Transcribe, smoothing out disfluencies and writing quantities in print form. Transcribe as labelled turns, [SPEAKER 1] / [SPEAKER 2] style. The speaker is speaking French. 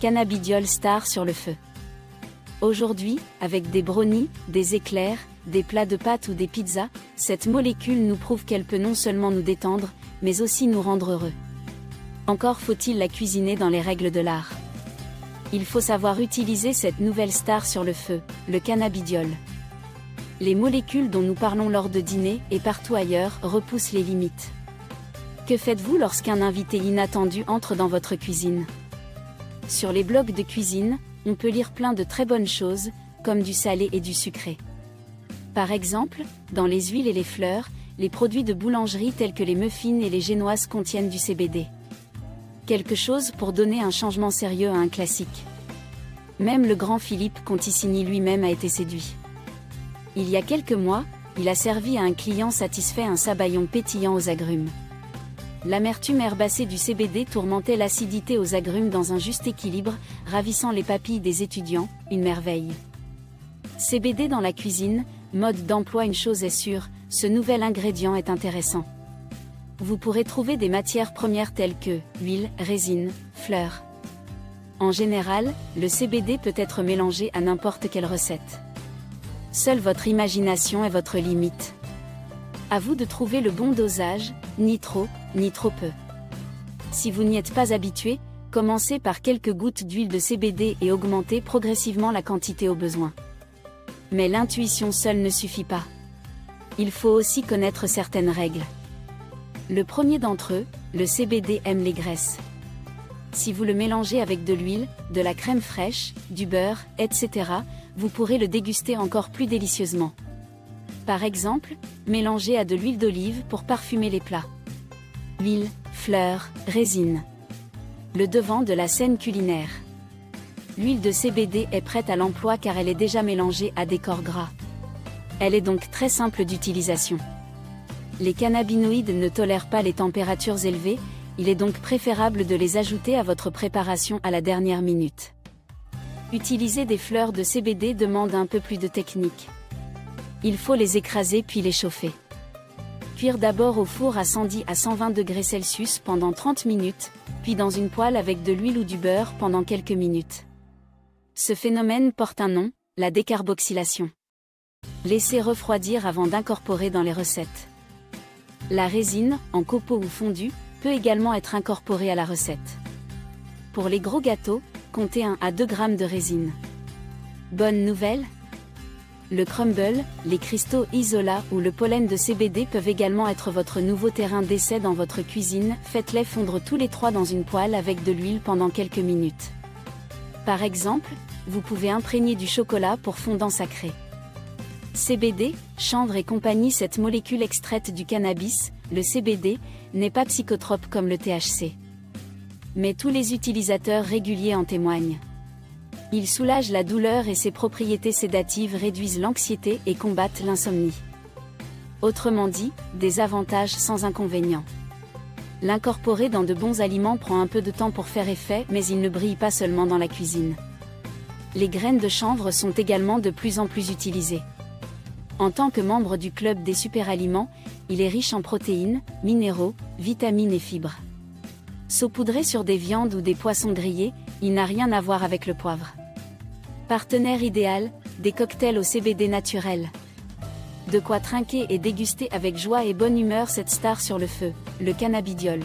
[SPEAKER 1] Cannabidiol star sur le feu. Aujourd'hui, avec des brownies, des éclairs, des plats de pâtes ou des pizzas, cette molécule nous prouve qu'elle peut non seulement nous détendre, mais aussi nous rendre heureux. Encore faut-il la cuisiner dans les règles de l'art. Il faut savoir utiliser cette nouvelle star sur le feu, le cannabidiol. Les molécules dont nous parlons lors de dîner et partout ailleurs repoussent les limites. Que faites-vous lorsqu'un invité inattendu entre dans votre cuisine? Sur les blogs de cuisine, on peut lire plein de très bonnes choses, comme du salé et du sucré. Par exemple, dans les huiles et les fleurs, les produits de boulangerie tels que les muffins et les génoises contiennent du CBD. Quelque chose pour donner un changement sérieux à un classique. Même le grand Philippe Conticini lui-même a été séduit. Il y a quelques mois, il a servi à un client satisfait un sabayon pétillant aux agrumes. L'amertume herbacée du CBD tourmentait l'acidité aux agrumes dans un juste équilibre, ravissant les papilles des étudiants, une merveille. CBD dans la cuisine, mode d'emploi. Une chose est sûre, ce nouvel ingrédient est intéressant. Vous pourrez trouver des matières premières telles que huile, résine, fleurs. En général, le CBD peut être mélangé à n'importe quelle recette. Seule votre imagination est votre limite. À vous de trouver le bon dosage, ni trop peu. Si vous n'y êtes pas habitué, commencez par quelques gouttes d'huile de CBD et augmentez progressivement la quantité au besoin. Mais l'intuition seule ne suffit pas. Il faut aussi connaître certaines règles. Le premier d'entre eux, le CBD aime les graisses. Si vous le mélangez avec de l'huile, de la crème fraîche, du beurre, etc., vous pourrez le déguster encore plus délicieusement. Par exemple, mélangez à de l'huile d'olive pour parfumer les plats. Huile, fleurs, résine. Le devant de la scène culinaire. L'huile de CBD est prête à l'emploi car elle est déjà mélangée à des corps gras. Elle est donc très simple d'utilisation. Les cannabinoïdes ne tolèrent pas les températures élevées, il est donc préférable de les ajouter à votre préparation à la dernière minute. Utiliser des fleurs de CBD demande un peu plus de technique. Il faut les écraser puis les chauffer. Cuire d'abord au four à 110 à 120 degrés Celsius pendant 30 minutes, puis dans une poêle avec de l'huile ou du beurre pendant quelques minutes. Ce phénomène porte un nom, la décarboxylation. Laissez refroidir avant d'incorporer dans les recettes. La résine, en copeaux ou fondue, peut également être incorporée à la recette. Pour les gros gâteaux, comptez 1 à 2 g de résine. Bonne nouvelle? Le crumble, les cristaux isola ou le pollen de CBD peuvent également être votre nouveau terrain d'essai dans votre cuisine. Faites-les fondre tous les 3 dans une poêle avec de l'huile pendant quelques minutes. Par exemple, vous pouvez imprégner du chocolat pour fondant sacré. CBD, chanvre et compagnie. Cette molécule extraite du cannabis, le CBD, n'est pas psychotrope comme le THC. Mais tous les utilisateurs réguliers en témoignent. Il soulage la douleur et ses propriétés sédatives réduisent l'anxiété et combattent l'insomnie. Autrement dit, des avantages sans inconvénients. L'incorporer dans de bons aliments prend un peu de temps pour faire effet, mais il ne brille pas seulement dans la cuisine. Les graines de chanvre sont également de plus en plus utilisées. En tant que membre du club des superaliments, il est riche en protéines, minéraux, vitamines et fibres. Saupoudré sur des viandes ou des poissons grillés, il n'a rien à voir avec le poivre. Partenaire idéal, des cocktails au CBD naturel. De quoi trinquer et déguster avec joie et bonne humeur cette star sur le feu, le cannabidiol.